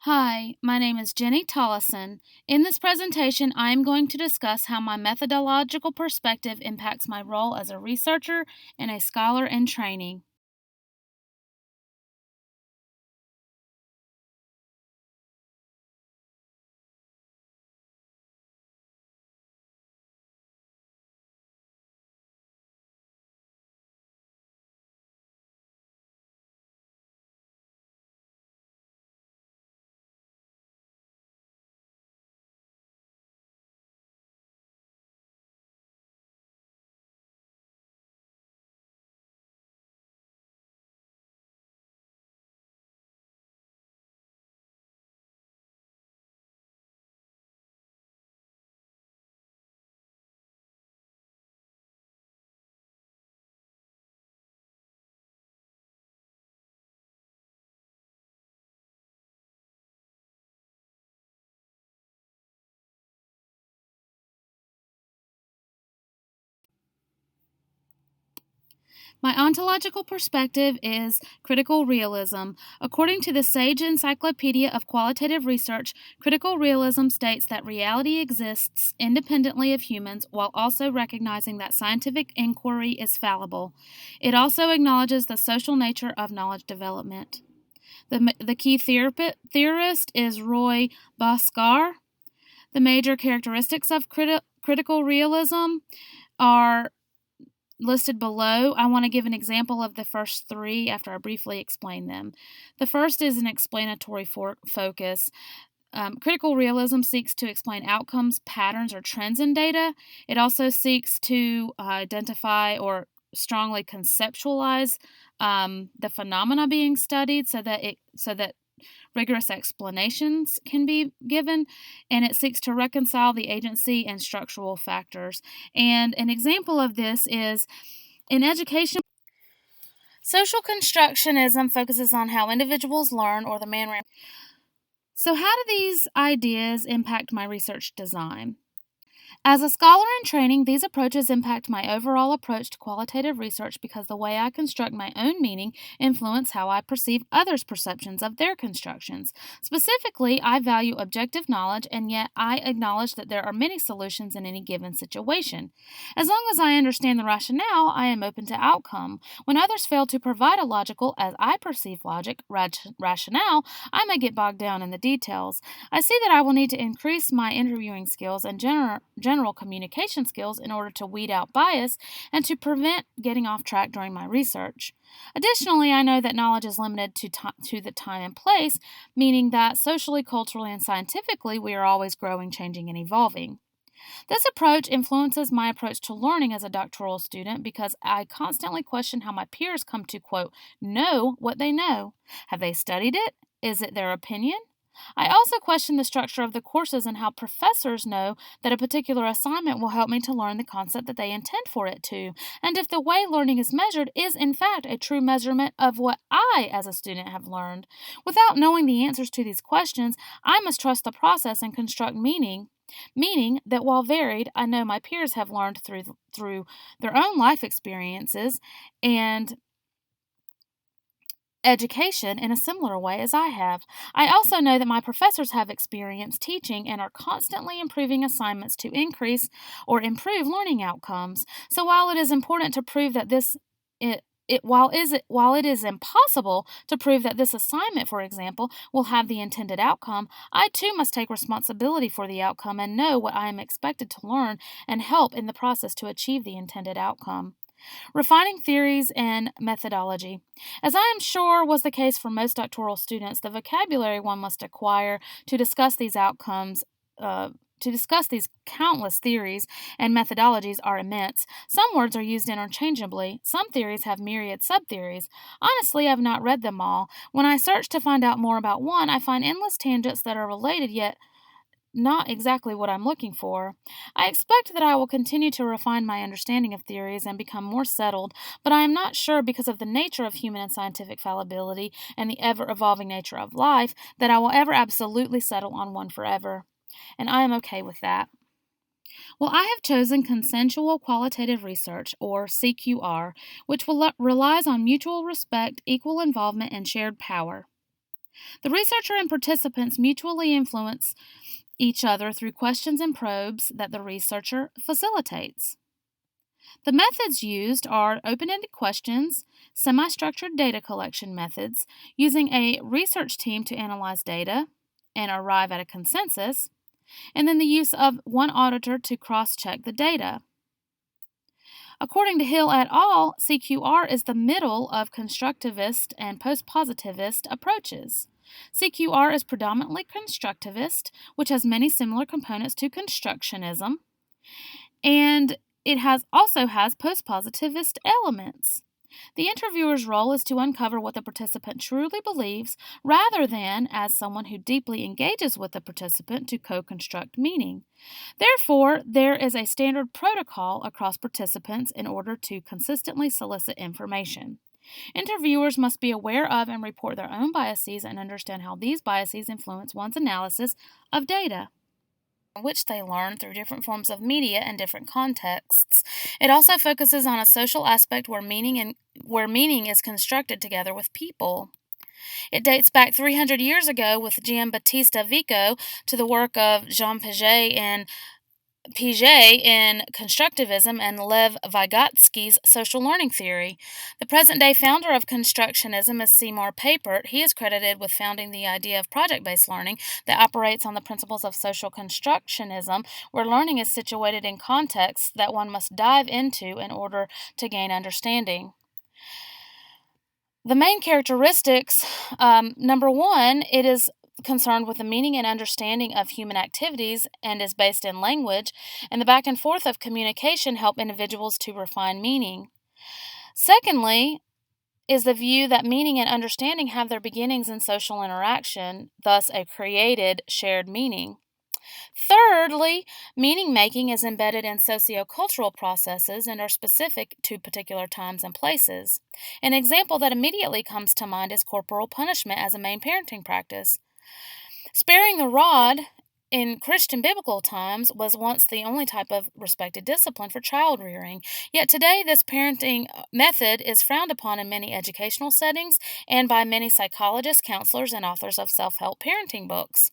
Hi, my name is Jenny Tollison. In this presentation, I am going to discuss how my methodological perspective impacts my role as a researcher and a scholar in training. My ontological perspective is critical realism. According to the Sage Encyclopedia of Qualitative Research, critical realism states that reality exists independently of humans while also recognizing that scientific inquiry is fallible. It also acknowledges the social nature of knowledge development. The key theorist is Roy Bhaskar. The major characteristics of critical realism are listed below. I want to give an example of the first three after I briefly explain them. The first is an explanatory focus. Critical realism seeks to explain outcomes, patterns, or trends in data. It also seeks to identify or strongly conceptualize the phenomena being studied so that rigorous explanations can be given, and it seeks to reconcile the agency and structural factors. And an example of this is in education. Social constructionism focuses on how individuals learn or the manner. So, how do these ideas impact my research design? As a scholar in training, these approaches impact my overall approach to qualitative research because the way I construct my own meaning influence how I perceive others' perceptions of their constructions. Specifically, I value objective knowledge, and yet I acknowledge that there are many solutions in any given situation. As long as I understand the rationale, I am open to outcome. When others fail to provide a logical, as I perceive logic, rationale, I may get bogged down in the details. I see that I will need to increase my interviewing skills and general communication skills in order to weed out bias and to prevent getting off track during my research. Additionally, I know that knowledge is limited to the time and place, meaning that socially, culturally, and scientifically we are always growing, changing, and evolving. This approach influences my approach to learning as a doctoral student because I constantly question how my peers come to, quote, know what they know. Have they studied it? Is it their opinion? I also question the structure of the courses and how professors know that a particular assignment will help me to learn the concept that they intend for it to, and if the way learning is measured is in fact a true measurement of what I as a student have learned. Without knowing the answers to these questions, I must trust the process and construct meaning that while varied, I know my peers have learned through their own life experiences and education in a similar way as I have. I also know that my professors have experience teaching and are constantly improving assignments to increase or improve learning outcomes. So while it is important to prove that while it is impossible to prove that this assignment, for example, will have the intended outcome, I too must take responsibility for the outcome and know what I am expected to learn and help in the process to achieve the intended outcome. Refining theories and methodology. As I am sure was the case for most doctoral students, the vocabulary one must acquire to discuss these outcomes. To discuss these countless theories and methodologies are immense. Some words are used interchangeably. Some theories have myriad subtheories. Honestly, I've not read them all. When I search to find out more about one, I find endless tangents that are related yet not exactly what I'm looking for. I expect that I will continue to refine my understanding of theories and become more settled, but I am not sure because of the nature of human and scientific fallibility and the ever evolving nature of life that I will ever absolutely settle on one forever. And I am okay with that. Well, I have chosen consensual qualitative research, or CQR, which relies on mutual respect, equal involvement, and shared power. The researcher and participants mutually influence each other through questions and probes that the researcher facilitates. The methods used are open-ended questions, semi-structured data collection methods, using a research team to analyze data and arrive at a consensus, and then the use of one auditor to cross-check the data. According to Hill et al., CQR is the middle of constructivist and postpositivist approaches. CQR is predominantly constructivist, which has many similar components to constructionism, and it also has postpositivist elements. The interviewer's role is to uncover what the participant truly believes rather than, as someone who deeply engages with the participant, to co-construct meaning. Therefore, there is a standard protocol across participants in order to consistently solicit information. Interviewers must be aware of and report their own biases and understand how these biases influence one's analysis of data, which they learn through different forms of media and different contexts. It also focuses on a social aspect where meaning is constructed together with people. It dates back 300 years ago with Giambattista Vico to the work of Jean Piaget in constructivism and Lev Vygotsky's social learning theory. The present-day founder of constructionism is Seymour Papert. He is credited with founding the idea of project-based learning that operates on the principles of social constructionism, where learning is situated in contexts that one must dive into in order to gain understanding. The main characteristics, number one, it is concerned with the meaning and understanding of human activities and is based in language, and the back and forth of communication help individuals to refine meaning. Secondly, is the view that meaning and understanding have their beginnings in social interaction, thus a created shared meaning. Thirdly, meaning making is embedded in sociocultural processes and are specific to particular times and places. An example that immediately comes to mind is corporal punishment as a main parenting practice. Sparing the rod in Christian biblical times was once the only type of respected discipline for child rearing, yet today this parenting method is frowned upon in many educational settings and by many psychologists, counselors, and authors of self-help parenting books.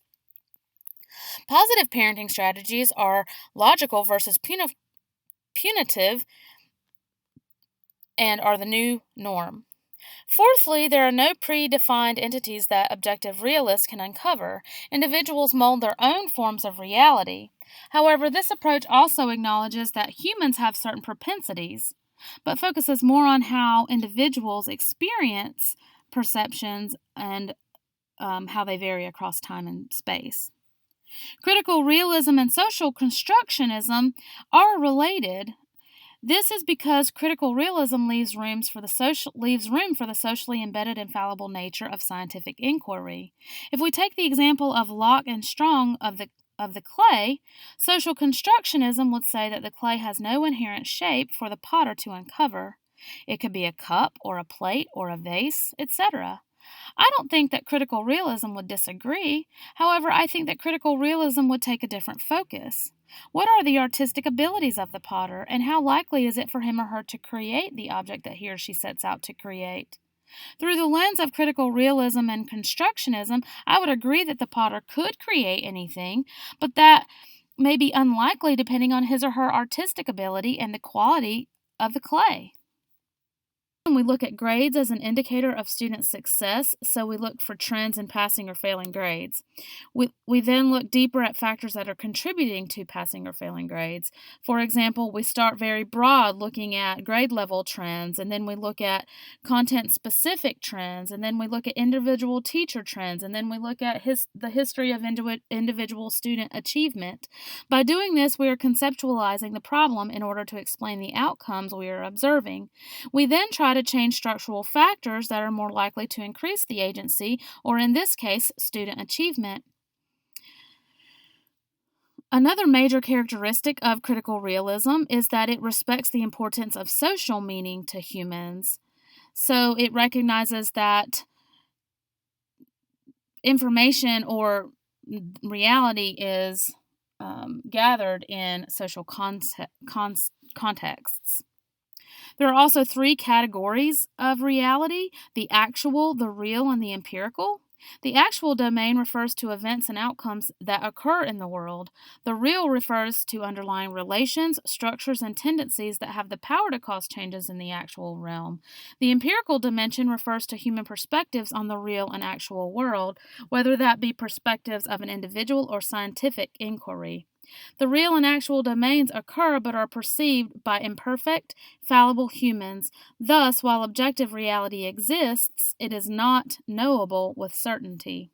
Positive parenting strategies are logical versus punitive and are the new norm. Fourthly, there are no predefined entities that objective realists can uncover. Individuals mold their own forms of reality. However, this approach also acknowledges that humans have certain propensities, but focuses more on how individuals experience perceptions and how they vary across time and space. Critical realism and social constructionism are related. This is because critical realism leaves room for the socially embedded and fallible nature of scientific inquiry. If we take the example of Locke and Strong of the clay, social constructionism would say that the clay has no inherent shape for the potter to uncover. It could be a cup or a plate or a vase, etc. I don't think that critical realism would disagree. However, I think that critical realism would take a different focus. What are the artistic abilities of the potter, and how likely is it for him or her to create the object that he or she sets out to create? Through the lens of critical realism and constructionism, I would agree that the potter could create anything, but that may be unlikely depending on his or her artistic ability and the quality of the clay. We look at grades as an indicator of student success, so we look for trends in passing or failing grades. We then look deeper at factors that are contributing to passing or failing grades. For example, we start very broad looking at grade level trends, and then we look at content-specific trends, and then we look at individual teacher trends, and then we look at the history of individual student achievement. By doing this, we are conceptualizing the problem in order to explain the outcomes we are observing. We then try to change structural factors that are more likely to increase the agency, or in this case, student achievement. Another major characteristic of critical realism is that it respects the importance of social meaning to humans. So it recognizes that information or reality is gathered in social contexts. There are also three categories of reality: the actual, the real, and the empirical. The actual domain refers to events and outcomes that occur in the world. The real refers to underlying relations, structures, and tendencies that have the power to cause changes in the actual realm. The empirical dimension refers to human perspectives on the real and actual world, whether that be perspectives of an individual or scientific inquiry. The real and actual domains occur but are perceived by imperfect, fallible humans. Thus, while objective reality exists, it is not knowable with certainty.